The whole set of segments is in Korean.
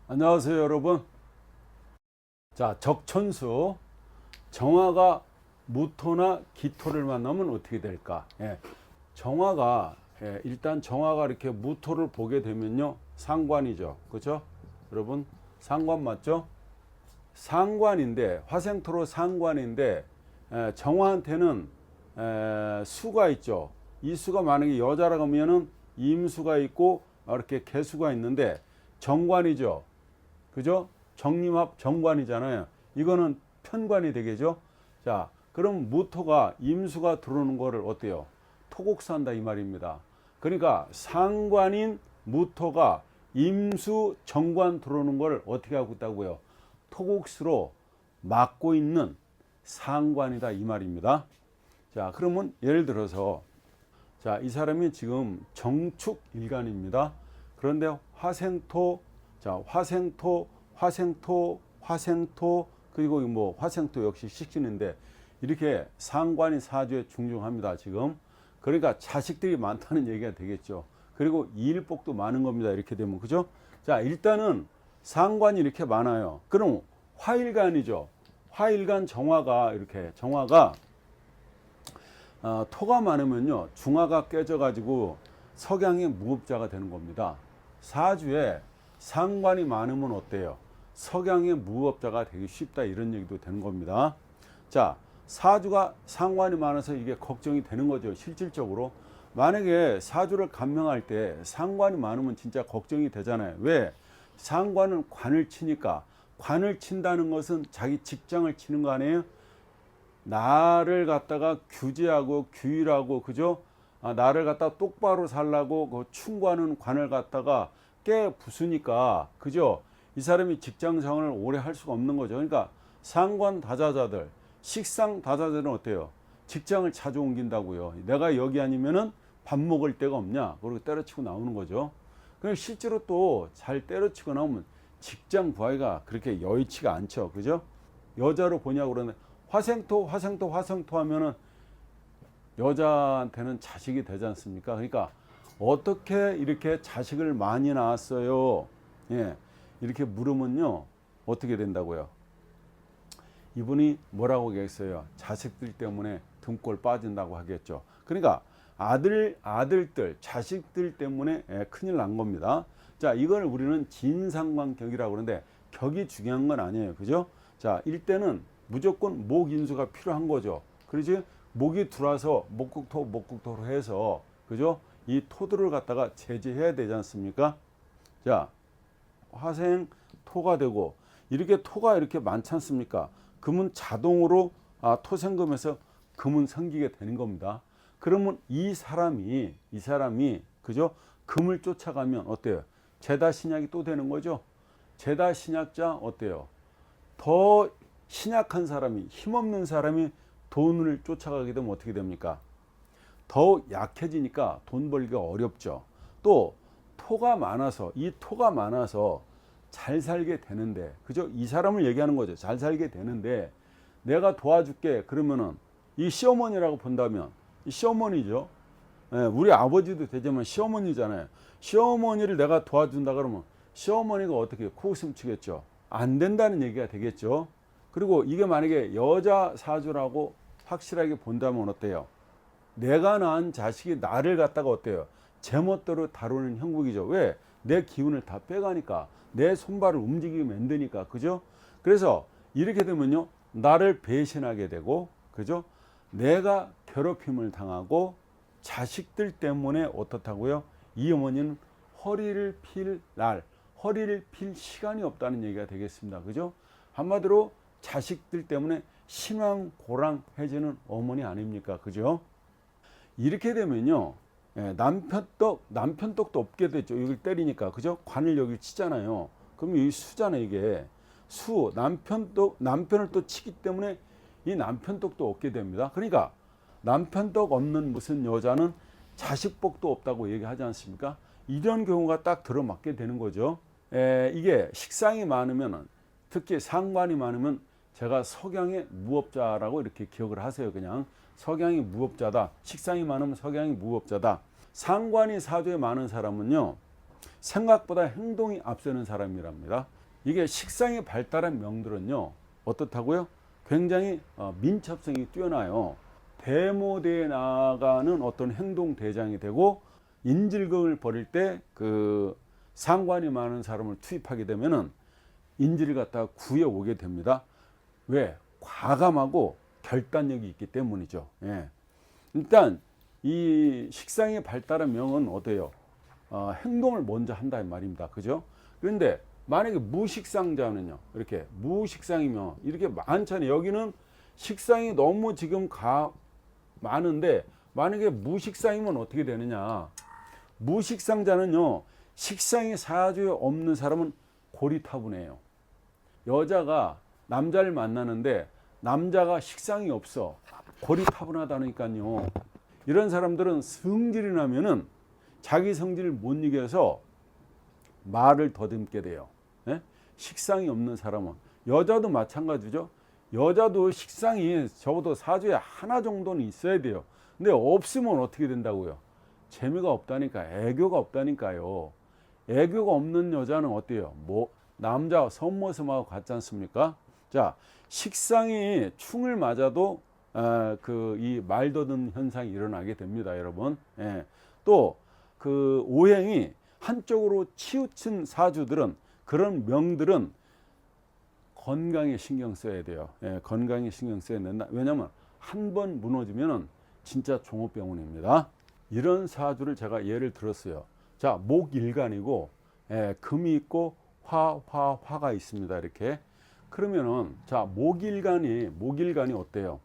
안녕하세요, 여러분. 자, 적천수 정화가 무토나 기토를 만나면 어떻게 될까? 정화가 일단 정화가 이렇게 무토를 보게 되면요, 상관이죠, 그렇죠? 여러분, 상관 맞죠? 상관인데 화생토로 상관인데 정화한테는 수가 있죠. 이 수가 만약에 여자라고 하면은 임수가 있고 이렇게 개수가 있는데 정관이죠. 그죠? 정림합 정관이잖아요. 이거는 편관이 되겠죠. 자, 그럼 무토가 임수가 들어오는 거를 어때요? 토곡수한다 이 말입니다. 그러니까 상관인 무토가 임수 정관 들어오는 걸 어떻게 하고 있다고요? 토곡수로 막고 있는 상관이다 이 말입니다. 자, 그러면 예를 들어서 자, 이 사람이 지금 정축일간입니다. 그런데 화생토, 자, 화생토, 그리고 뭐 화생토 역시 식신인데 이렇게 상관이 사주에 중중합니다, 지금. 그러니까 자식들이 많다는 얘기가 되겠죠. 그리고 이일복도 많은 겁니다, 이렇게 되면. 그죠? 자, 일단은 상관이 이렇게 많아요. 그럼 화일간이죠. 화일간 정화가 이렇게, 정화가 토가 많으면요, 중화가 깨져가지고 석양의 무업자가 되는 겁니다. 사주에 상관이 많으면 어때요? 석양의 무업자가 되기 쉽다, 이런 얘기도 되는 겁니다. 자, 사주가 상관이 많아서 이게 걱정이 되는 거죠, 실질적으로. 만약에 사주를 감명할 때 상관이 많으면 진짜 걱정이 되잖아요. 왜? 상관은 관을 치니까. 관을 친다는 것은 자기 직장을 치는 거 아니에요? 나를 갖다가 규제하고 규율하고, 그죠? 나를 갖다 똑바로 살라고 그 충고하는 관을 갖다가 깨 부수니까, 그죠? 이 사람이 직장 생활을 오래 할 수가 없는 거죠. 그러니까 상관 다자자들, 식상 다자들은 어때요? 직장을 자주 옮긴다고요. 내가 여기 아니면은 밥 먹을 데가 없냐? 그러고 때려치고 나오는 거죠. 그럼 실제로 또 잘 때려치고 나오면 직장 구하기가 그렇게 여의치가 않죠. 그죠? 여자로 보냐고 그러는데 화생토 하면은 여자한테는 자식이 되지 않습니까? 그러니까 어떻게 이렇게 자식을 많이 낳았어요? 예, 이렇게 물으면요, 어떻게 된다고요? 이분이 뭐라고 하겠어요? 자식들 때문에 등골 빠진다고 하겠죠. 그러니까 아들들, 자식들 때문에 큰일 난 겁니다. 자, 이걸 우리는 진상관격이라고 그러는데 격이 중요한 건 아니에요. 그죠? 자, 일대는 무조건 목인수가 필요한 거죠. 그렇지? 목이 들어와서 목국토로 해서, 그죠? 이 토들을 갖다가 제재해야 되지 않습니까? 자, 화생 토가 되고, 이렇게 토가 이렇게 많지 않습니까? 금은 자동으로 토생금에서 금은 생기게 되는 겁니다. 그러면 이 사람이 그죠? 금을 쫓아가면 어때요? 제다 신약이 또 되는 거죠. 제다 신약자 어때요? 더 신약한 사람이, 힘없는 사람이 돈을 쫓아가게 되면 어떻게 됩니까? 더 약해지니까 돈 벌기가 어렵죠. 또 토가 많아서, 이 토가 많아서 잘 살게 되는데, 그죠? 이 사람을 얘기하는 거죠. 잘 살게 되는데 내가 도와줄게 그러면은, 이 시어머니라고 본다면 이 시어머니죠. 우리 아버지도 되지만 시어머니잖아요. 시어머니를 내가 도와준다 그러면 시어머니가 어떻게 코웃음 치겠죠. 안 된다는 얘기가 되겠죠. 그리고 이게 만약에 여자 사주라고 확실하게 본다면 어때요? 내가 낳은 자식이 나를 갖다가 어때요? 제멋대로 다루는 형국이죠. 왜? 내 기운을 다 빼가니까, 내 손발을 움직이게 만드니까. 그죠? 그래서 이렇게 되면요, 나를 배신하게 되고, 그죠? 내가 괴롭힘을 당하고, 자식들 때문에 어떻다고요? 이 어머니는 허리를 필 시간이 없다는 얘기가 되겠습니다. 그죠? 한마디로 자식들 때문에 신왕고랑해지는 어머니 아닙니까? 그죠? 이렇게 되면요, 남편 떡도 없게 되죠. 여기 때리니까. 그죠? 관을 여기 치잖아요. 그럼 이 수잖아요, 이게. 남편을 또 치기 때문에 이 남편 떡도 없게 됩니다. 그러니까 남편 떡 없는 무슨 여자는 자식 복도 없다고 얘기하지 않습니까? 이런 경우가 딱 들어맞게 되는 거죠. 이게 식상이 많으면, 특히 상관이 많으면 제가 석양의 무업자라고 이렇게 기억을 하세요. 그냥 석양이 무업자다. 식상이 많으면 석양이 무업자다. 상관이 사주에 많은 사람은요, 생각보다 행동이 앞서는 사람이랍니다. 이게 식상이 발달한 명들은요, 어떻다고요? 굉장히 민첩성이 뛰어나요. 대모대에 나아가는 어떤 행동 대장이 되고, 인질극을 벌일 때 그 상관이 많은 사람을 투입하게 되면은 인질을 갖다가 구해오게 됩니다. 왜? 과감하고 결단력이 있기 때문이죠. 예. 일단 이 식상이 발달한 명은 어때요? 행동을 먼저 한다 이 말입니다. 그죠? 그런데 만약에 무식상자는요, 이렇게 무식상이면 이렇게 많잖아요. 여기는 식상이 너무 지금 많은데, 만약에 무식상이면 어떻게 되느냐? 무식상자는요, 식상이 사주에 없는 사람은 고리타분해요. 여자가 남자를 만나는데 남자가 식상이 없어, 고리타분하다니까요. 이런 사람들은 성질이 나면은 자기 성질을 못 이겨서 말을 더듬게 돼요. 예? 식상이 없는 사람은, 여자도 마찬가지죠. 여자도 식상이 적어도 사주에 하나 정도는 있어야 돼요. 근데 없으면 어떻게 된다고요? 재미가 없다니까, 애교가 없다니까요. 애교가 없는 여자는 어때요? 뭐 남자 선모습하고 같지 않습니까? 자, 식상이 충을 맞아도 이 말더듬 현상이 일어나게 됩니다, 여러분. 예. 또 그 오행이 한쪽으로 치우친 사주들은, 그런 명들은 건강에 신경 써야 돼요. 예, 건강에 신경 써야 된다. 왜냐하면 한 번 무너지면은 진짜 종업병원입니다. 이런 사주를 제가 예를 들었어요. 자, 목일간이고, 금이 있고 화가 있습니다. 이렇게. 그러면은 자, 목일간이 어때요?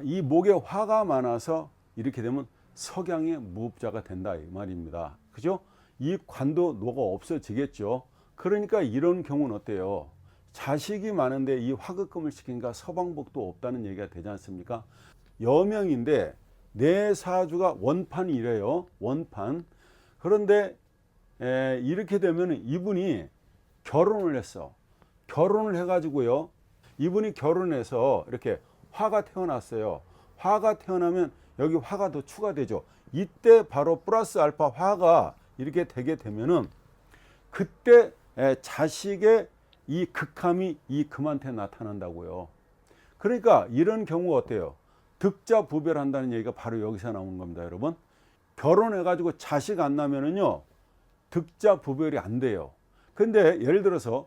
이 목에 화가 많아서 이렇게 되면 석양의 무법자가 된다 이 말입니다. 그죠? 이 관도 노가 없어지겠죠. 그러니까 이런 경우는 어때요? 자식이 많은데 이 화급금을 시키니까 서방복도 없다는 얘기가 되지 않습니까? 여명인데 내 사주가 원판이 이래요. 원판. 그런데 이렇게 되면 이분이 결혼을 했어. 결혼을 해가지고요, 이분이 결혼해서 이렇게 화가 태어났어요. 화가 태어나면 여기 화가 더 추가되죠. 이때 바로 플러스 알파 화가 이렇게 되게 되면은 그때 자식의 이 극함이 이 금한테 나타난다고요. 그러니까 이런 경우가 어때요? 득자부별한다는 얘기가 바로 여기서 나오는 겁니다, 여러분. 결혼해가지고 자식 안 나면은요, 득자부별이 안 돼요. 근데 예를 들어서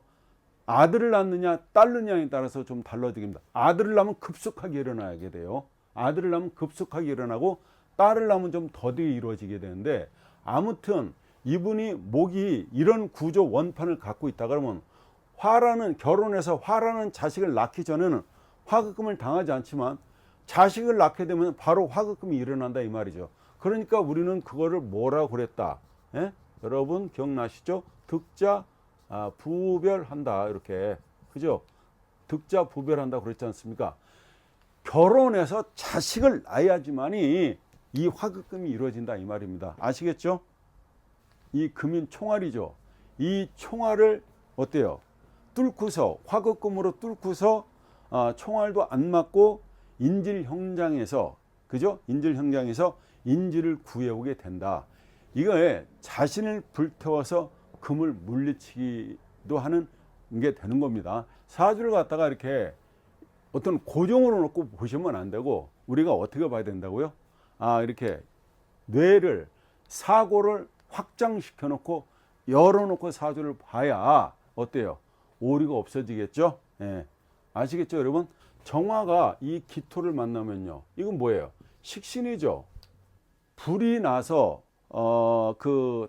아들을 낳느냐 딸을 낳느냐에 따라서 좀 달라지겠습니다. 아들을 낳으면 급속하게 일어나게 돼요. 아들을 낳으면 급속하게 일어나고, 딸을 낳으면 좀 더디게 이루어지게 되는데, 아무튼 이분이 목이 이런 구조 원판을 갖고 있다 그러면 결혼해서 화라는 자식을 낳기 전에는 화급금을 당하지 않지만, 자식을 낳게 되면 바로 화급금이 일어난다 이 말이죠. 그러니까 우리는 그거를 뭐라고 그랬다? 예? 여러분 기억나시죠? 득자 부별한다, 이렇게. 그죠? 득자 부별한다 그랬지 않습니까? 결혼해서 자식을 낳아야지만이 이 화급금이 이루어진다 이 말입니다. 아시겠죠? 이 금인 총알이죠. 이 총알을 어때요? 뚫고서, 화급금으로 뚫고서 총알도 안 맞고 인질 현장에서, 그죠? 인질 현장에서 인질을 구해오게 된다. 이거에 자신을 불태워서 금을 물리치기도 하는 게 되는 겁니다. 사주를 갖다가 이렇게 어떤 고정으로 놓고 보시면 안 되고, 우리가 어떻게 봐야 된다고요? 이렇게 뇌를, 사고를 확장시켜 놓고 열어놓고 사주를 봐야 어때요? 오류가 없어지겠죠? 예. 아시겠죠, 여러분? 정화가 이 기토를 만나면요, 이건 뭐예요? 식신이죠. 불이 나서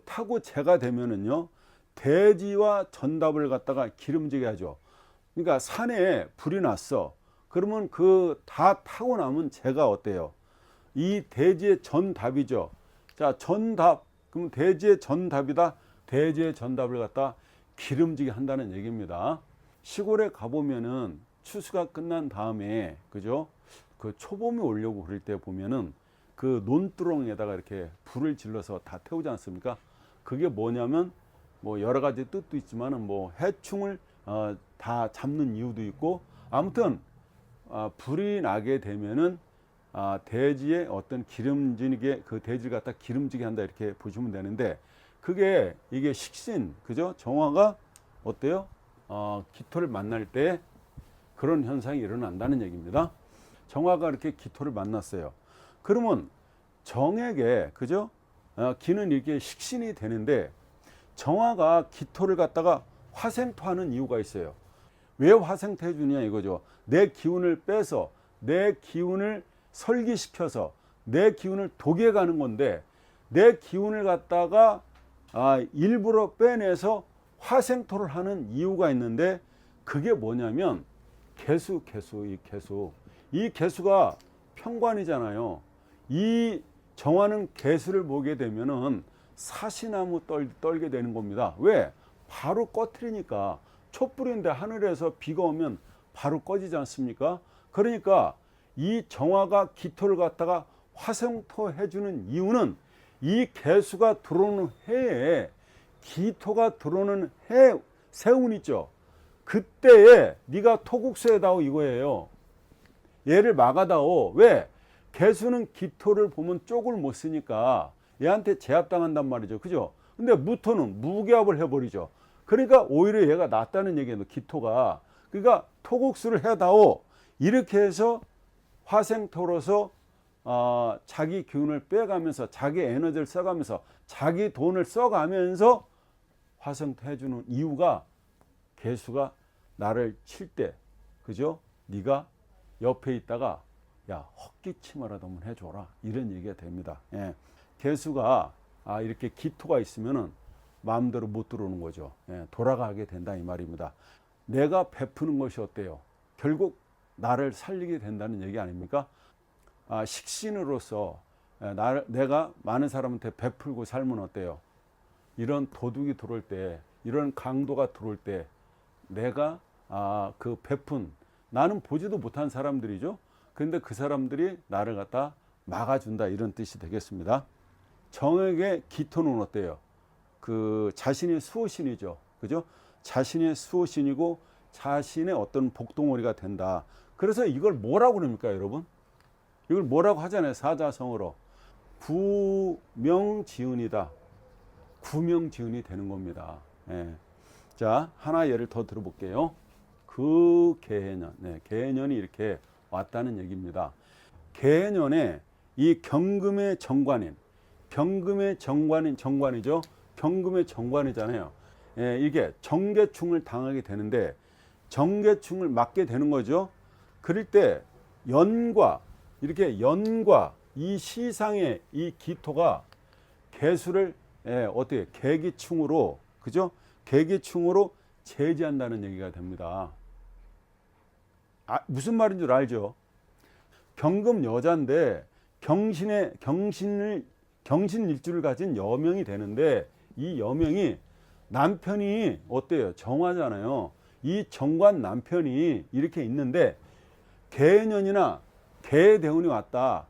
타고 재가 되면은요, 대지와 전답을 갖다가 기름지게 하죠. 그러니까 산에 불이 났어. 그러면 그 다 타고 남은 재가 어때요? 이 대지의 전답이죠. 자, 전답. 그럼 대지의 전답이다. 대지의 전답을 갖다 기름지게 한다는 얘기입니다. 시골에 가보면은 추수가 끝난 다음에, 그죠? 그 초봄이 오려고 그럴 때 보면은 그 논두렁에다가 이렇게 불을 질러서 다 태우지 않습니까? 그게 뭐냐면, 뭐 여러 가지 뜻도 있지만은 뭐 해충을 다 잡는 이유도 있고, 아무튼 불이 나게 되면은 대지에 어떤 기름지게, 그 대지를 갖다 기름지게 한다, 이렇게 보시면 되는데, 그게 이게 식신, 그죠? 정화가 어때요? 기토를 만날 때 그런 현상이 일어난다는 얘기입니다. 정화가 이렇게 기토를 만났어요. 그러면 정에게, 그죠? 기는 이렇게 식신이 되는데 정화가 기토를 갖다가 화생토하는 이유가 있어요. 왜 화생토해 주냐 이거죠. 내 기운을 빼서, 내 기운을 설기시켜서 내 기운을 독해 가는 건데, 내 기운을 갖다가 일부러 빼내서 화생토를 하는 이유가 있는데, 그게 뭐냐면 이 개수가 평관이잖아요. 이 정화는 개수를 보게 되면은 사시나무 떨게 되는 겁니다. 왜? 바로 꺼트리니까. 촛불인데 하늘에서 비가 오면 바로 꺼지지 않습니까? 그러니까 이 정화가 기토를 갖다가 화생토 해주는 이유는, 이 개수가 들어오는 해에, 기토가 들어오는 해, 세운 있죠. 그때에 네가 토국수에다오 이거예요. 얘를 막아다오. 왜? 개수는 기토를 보면 쪽을 못 쓰니까 얘한테 제압당한단 말이죠. 그죠? 근데 무토는 무기압을 해버리죠. 그러니까 오히려 얘가 낫다는 얘기예요. 기토가. 그러니까 토국수를 해다오. 이렇게 해서 화생토로서 자기 기운을 빼가면서, 자기 에너지를 써가면서, 자기 돈을 써가면서 화생토 해주는 이유가, 개수가 나를 칠 때, 그죠? 네가 옆에 있다가 야, 헛기침이라도 한번 해줘라, 이런 얘기가 됩니다. 예. 개수가 이렇게 기토가 있으면은 마음대로 못 들어오는 거죠. 예. 돌아가게 된다 이 말입니다. 내가 베푸는 것이 어때요? 결국 나를 살리게 된다는 얘기 아닙니까? 식신으로서 내가 많은 사람한테 베풀고 살면 어때요? 이런 도둑이 들어올 때, 이런 강도가 들어올 때 내가 그 베푼, 나는 보지도 못한 사람들이죠. 그런데 그 사람들이 나를 갖다 막아준다, 이런 뜻이 되겠습니다. 정에게 기토는 어때요? 그 자신의 수호신이죠. 그죠? 자신의 수호신이고 자신의 어떤 복덩어리가 된다. 그래서 이걸 뭐라고 그럽니까, 여러분? 이걸 뭐라고 하잖아요, 사자성어로. 구명지은이다. 구명지은이 되는 겁니다. 예. 자, 하나 예를 더 들어볼게요. 그 개년, 개년이 이렇게 왔다는 얘기입니다. 개년에 이 경금의 정관인, 정관이죠. 경금의 정관이잖아요. 예, 이게 정계충을 당하게 되는데, 정계충을 맞게 되는 거죠. 그럴 때 연과 이 시상의 이 기토가 개수를 어떻게 계기충으로, 그죠? 계기충으로 제지한다는 얘기가 됩니다. 무슨 말인 줄 알죠? 경금 여자인데 경신일주를 가진 여명이 되는데, 이 여명이 남편이 어때요? 정화잖아요. 이 정관 남편이 이렇게 있는데 개년이나 개대운이 왔다.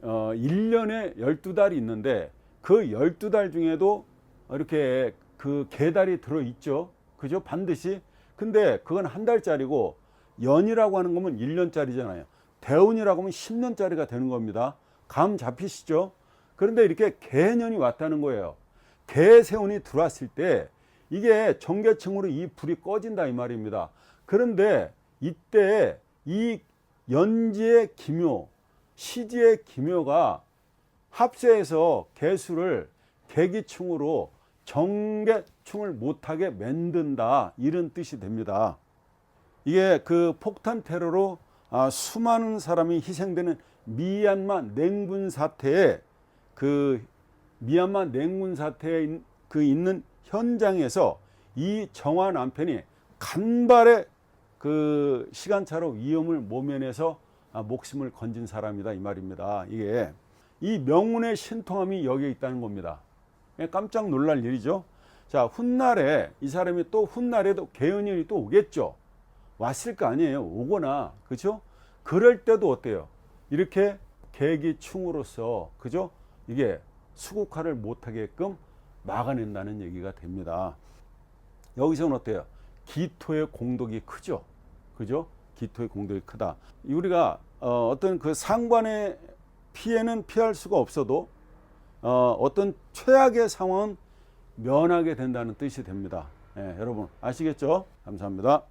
1년에 12달이 있는데 그 12달 중에도 이렇게 그 개달이 들어있죠. 그죠? 반드시. 근데 그건 한 달짜리고, 연이라고 하는 거면 1년짜리잖아요. 대운이라고 하면 10년짜리가 되는 겁니다. 감 잡히시죠? 그런데 이렇게 개년이 왔다는 거예요. 개세운이 들어왔을 때 이게 정계층으로 이 불이 꺼진다 이 말입니다. 그런데 이때 이 연지의 기묘, 시지의 기묘가 합세해서 개수를 계기충으로 정계충을 못하게 만든다, 이런 뜻이 됩니다. 이게 그 폭탄 테러로 수많은 사람이 희생되는 미얀마 냉군 사태에, 그 미얀마 냉군 사태에 그 있는 현장에서 이 정화 남편이 간발의 그 시간차로 위험을 모면해서 목숨을 건진 사람이다 이 말입니다. 이게 이 명운의 신통함이 여기에 있다는 겁니다. 깜짝 놀랄 일이죠. 자, 훗날에 이 사람이 또 훗날에도 개연년이 또 오겠죠. 왔을 거 아니에요. 오거나, 그죠? 그럴 때도 어때요? 이렇게 계기충으로서, 그죠? 이게 수국화를 못하게끔 막아낸다는 얘기가 됩니다. 여기서는 어때요? 기토의 공덕이 크죠. 그죠? 기토의 공덕이 크다. 우리가 어떤 그 상관의 피해는 피할 수가 없어도 어떤 최악의 상황은 면하게 된다는 뜻이 됩니다. 예, 여러분 아시겠죠? 감사합니다.